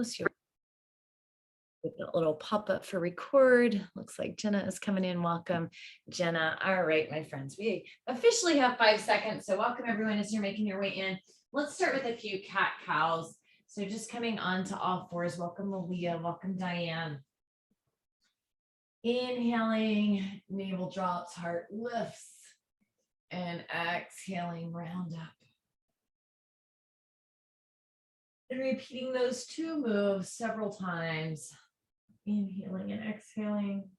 close. You'll with the little pop-up for record. Looks like Jenna is coming in. Welcome, Jenna. All right, my friends, we officially have 5 seconds. So welcome everyone as you're making your way in. Let's start with a few cat-cows. So just coming on to all fours. Welcome, Malia. Welcome, Diane. Inhaling, navel drops, heart lifts. And exhaling, round up. And repeating those two moves several times. Inhaling and exhaling.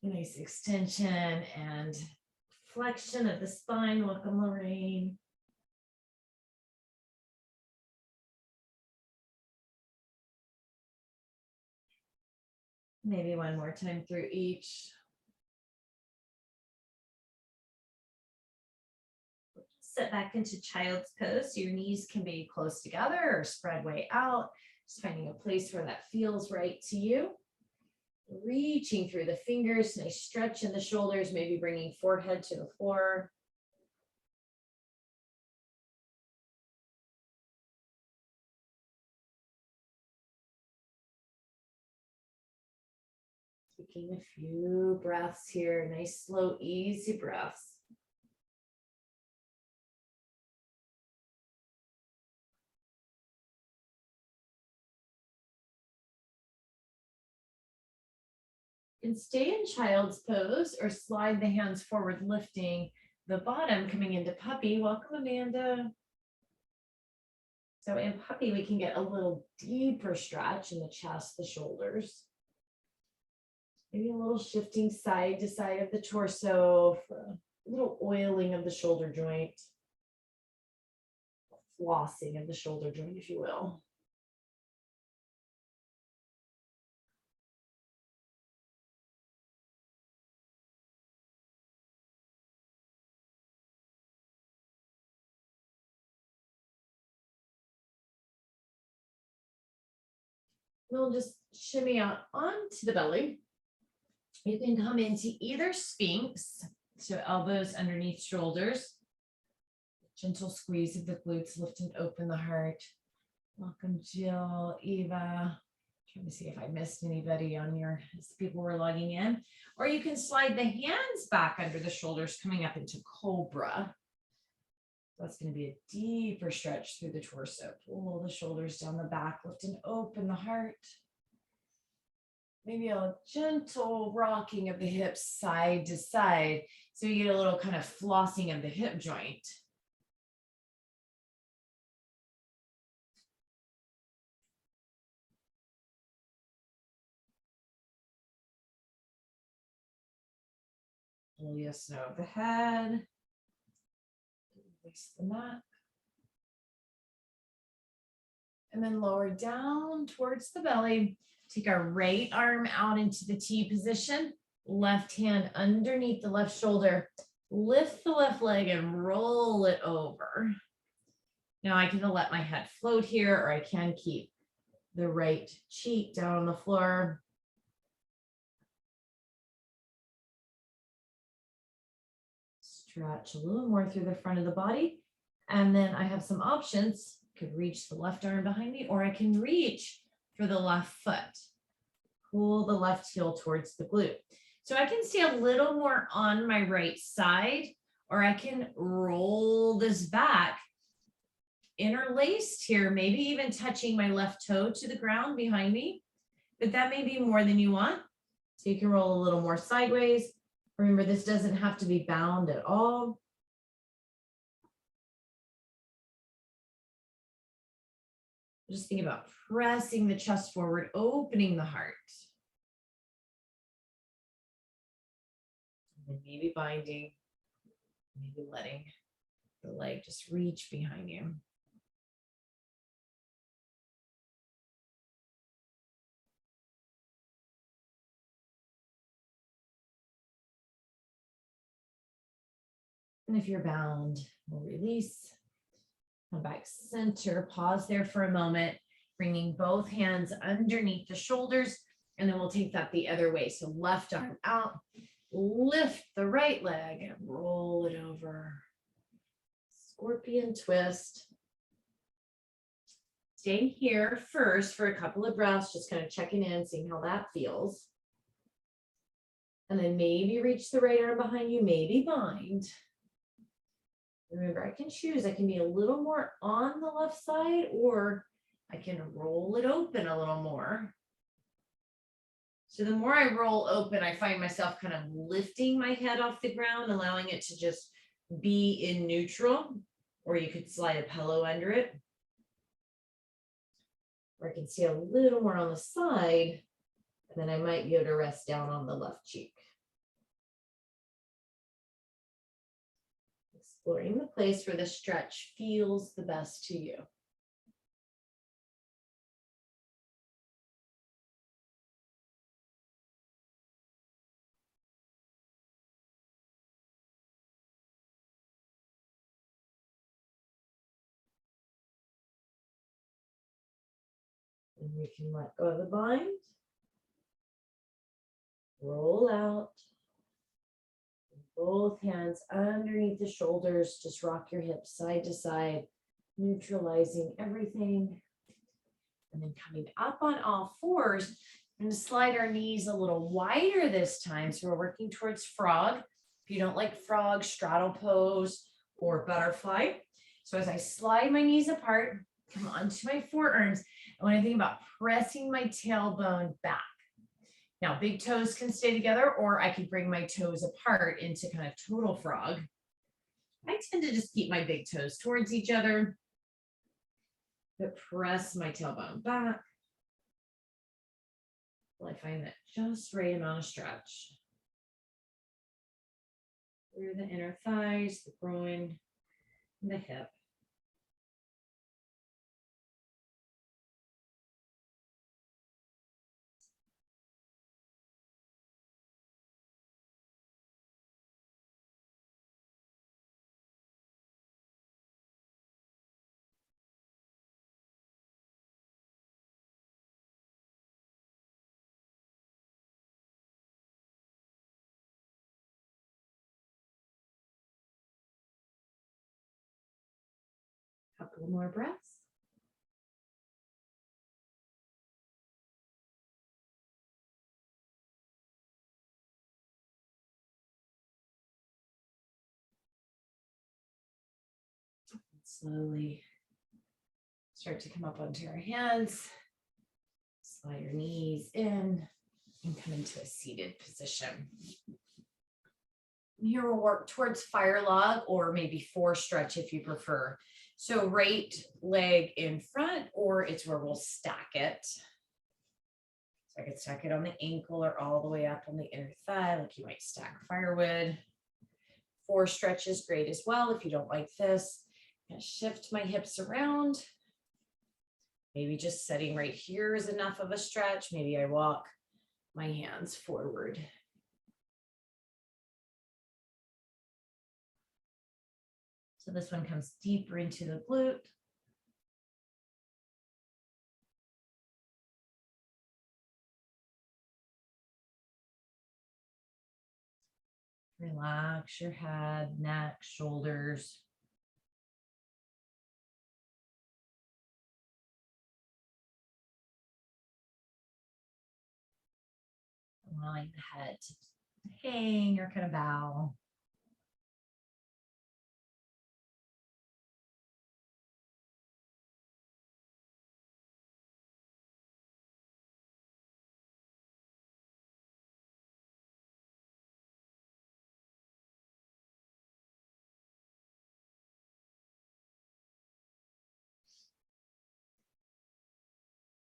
Nice extension and flexion of the spine. Welcome, Lorraine. Maybe one more time through each. Sit back into child's pose. So your knees can be close together or spread way out. Just finding a place where that feels right to you. Reaching through the fingers, nice stretch in the shoulders, maybe bringing forehead to the floor. Taking a few breaths here, nice, slow, easy breaths. And stay in child's pose or slide the hands forward, lifting the bottom, coming into puppy. Welcome, Amanda. So in puppy, we can get a little deeper stretch in the chest, the shoulders. Maybe a little shifting side to side of the torso for a little oiling of the shoulder joint. Flossing of the shoulder joint, if you will. We'll just shimmy out onto the belly. You can come into either Sphinx, so elbows underneath shoulders. Gentle squeeze of the glutes, lift and open the heart. Welcome, Jill, Eva. Trying to see if I missed anybody on your, as people were logging in. Or you can slide the hands back under the shoulders, coming up into Cobra. That's going to be a deeper stretch through the torso. Pull the shoulders down the back, lift and open the heart. Maybe a gentle rocking of the hips side to side. So you get a little kind of flossing of the hip joint. Pull the snow of the head. Release the neck. And then lower down towards the belly. Take our right arm out into the T position. Left hand underneath the left shoulder. Lift the left leg and roll it over. Now I can let my head float here, or I can keep the right cheek down on the floor. Stretch a little more through the front of the body. And then I have some options. I could reach the left arm behind me, or I can reach for the left foot. Pull the left heel towards the glute. So I can stay a little more on my right side, or I can roll this back, interlaced here, maybe even touching my left toe to the ground behind me, but that may be more than you want. So you can roll a little more sideways. Remember, this doesn't have to be bound at all. Just think about pressing the chest forward, opening the heart. And then maybe binding, maybe letting the leg just reach behind you. And if you're bound, we'll release. Come back center, pause there for a moment, bringing both hands underneath the shoulders, and then we'll take that the other way. So left arm out, lift the right leg and roll it over. scorpion twist. Staying here first for a couple of breaths, just kind of checking in, seeing how that feels. And then maybe reach the right arm behind you, maybe bind. Remember, I can choose. I can be a little more on the left side, or I can roll it open a little more. So the more I roll open, I find myself kind of lifting my head off the ground, allowing it to just be in neutral, or you could slide a pillow under it. Or I can see a little more on the side, and then I might be able to rest down on the left cheek. Exploring the place where the stretch feels the best to you. And we can let go of the bind. Roll out. Both hands underneath the shoulders. Just rock your hips side to side, neutralizing everything. And then coming up on all fours, we're going to slide our knees a little wider this time. So we're working towards frog. If you don't like frog, straddle pose, or butterfly. So as I slide my knees apart, come onto my forearms, I want to think about pressing my tailbone back. Now, big toes can stay together, or I could bring my toes apart into kind of total frog. I tend to just keep my big toes towards each other, but press my tailbone back. Well, I find that just right amount of stretch. Through the inner thighs, the groin, and the hip. Couple more breaths. Slowly start to come up onto your hands. Slide your knees in and come into a seated position. Here we'll work towards fire log, or maybe four stretch if you prefer. So right leg in front, or it's where we'll stack it. So I could stack it on the ankle or all the way up on the inner thigh, like you might stack firewood. Four stretch is great as well if you don't like this. I'm going to shift my hips around. Maybe just setting right here is enough of a stretch. Maybe I walk my hands forward. So this one comes deeper into the glute. Relax your head, neck, shoulders. Allowing the head to hang or kind of bow.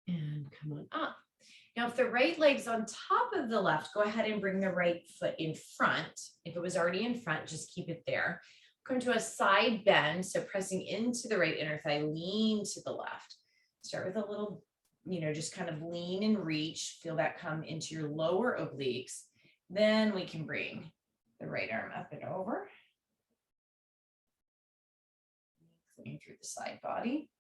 And come on up. Now, if the right leg's on top of the left, go ahead and bring the right foot in front. If it was already in front, just keep it there. Come to a side bend. So pressing into the right inner thigh, lean to the left. Start with a little, just kind of lean and reach. Feel that come into your lower obliques. Then we can bring the right arm up and over. Lengthening through the side body.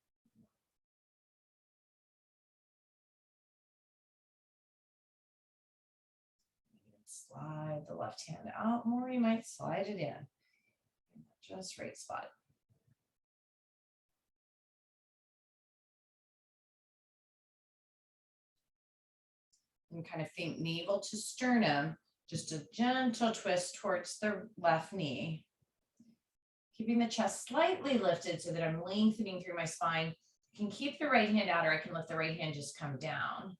Slide the left hand out more, you might slide it in. Just right spot. And kind of think navel to sternum, just a gentle twist towards the left knee. Keeping the chest slightly lifted so that I'm lengthening through my spine. I can keep the right hand out, or I can let the right hand just come down,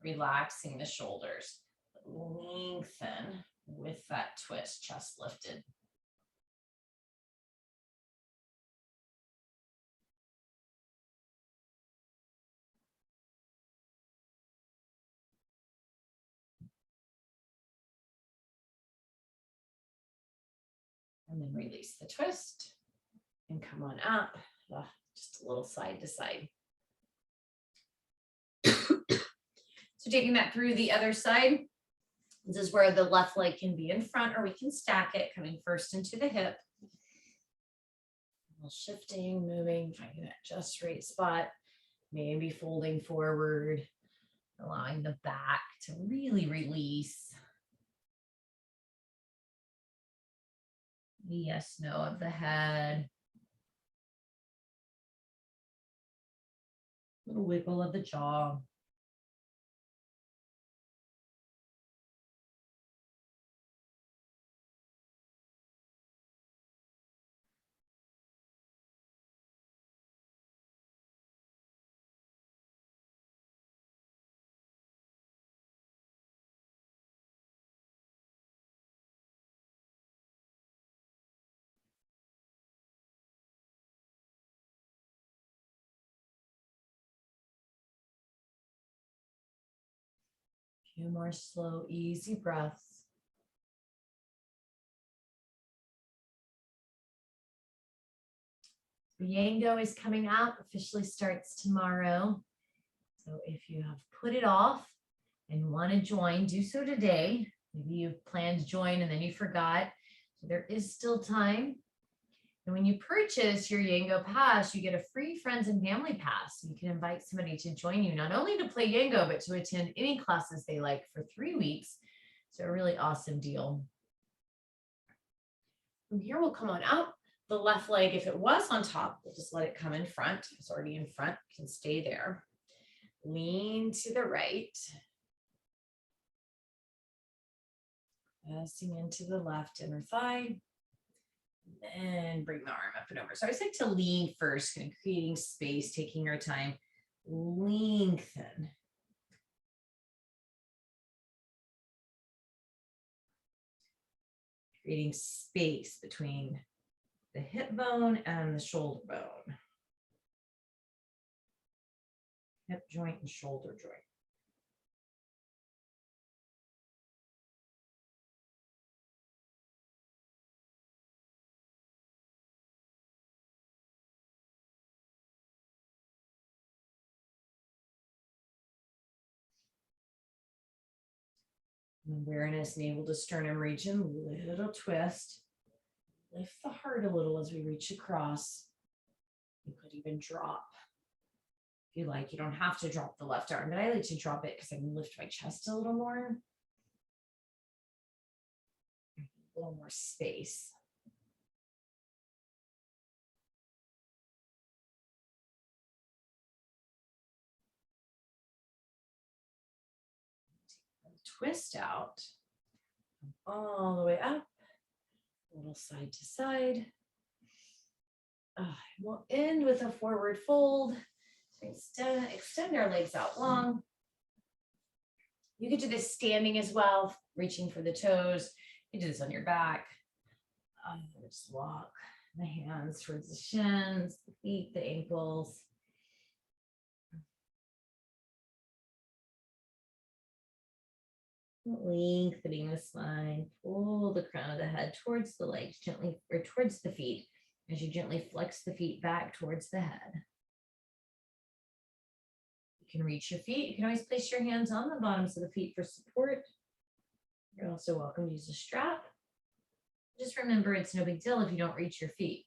relaxing the shoulders. Lengthen with that twist, chest lifted. And then release the twist and come on up, just a little side to side. So taking that through the other side, this is where the left leg can be in front, or we can stack it, coming first into the hip. Shifting, moving, finding that just right spot, maybe folding forward, allowing the back to really release. The yes, no of the head. Little wiggle of the jaw. Few more slow, easy breaths. Yango is coming up, officially starts tomorrow. So if you have put it off and want to join, do so today. Maybe you planned to join and then you forgot. So there is still time. And when you purchase your Yango pass, you get a free friends and family pass. You can invite somebody to join you, not only to play Yango, but to attend any classes they like for 3 weeks. So a really awesome deal. From here, we'll come on out. The left leg, if it was on top, we'll just let it come in front. It's already in front, can stay there. Lean to the right. Pressing into the left inner thigh. And bring the arm up and over. So I always like to lean first, kind of creating space, taking our time. Lengthen. Creating space between the hip bone and the shoulder bone. Hip joint and shoulder joint. Awareness, navel to sternum region, little twist. Lift the heart a little as we reach across. You could even drop. If you like, you don't have to drop the left arm, but I like to drop it because I can lift my chest a little more. A little more space. Twist out, all the way up, a little side to side. We'll end with a forward fold. Extend our legs out long. You could do this standing as well, reaching for the toes. You do this on your back. Just walk the hands towards the shins, the feet, the ankles. Lengthening the spine, pull the crown of the head towards the legs gently, or towards the feet, as you gently flex the feet back towards the head. You can reach your feet. You can always place your hands on the bottoms of the feet for support. You're also welcome to use a strap. Just remember, it's no big deal if you don't reach your feet.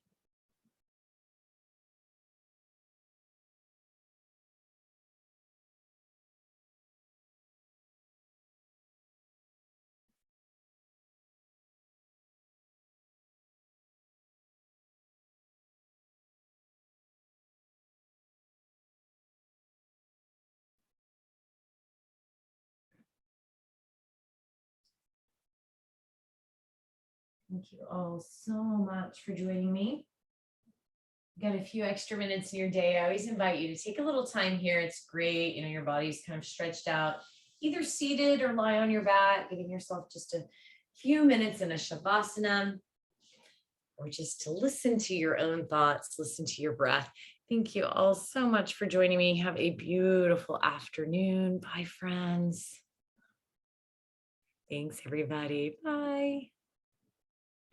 Thank you all so much for joining me. Got a few extra minutes in your day. I always invite you to take a little time here. It's great. You know, your body's kind of stretched out, either seated or lie on your back, giving yourself just a few minutes in a shavasana, or just to listen to your own thoughts, listen to your breath. Thank you all so much for joining me. Have a beautiful afternoon. Bye, friends. Thanks, everybody. Bye.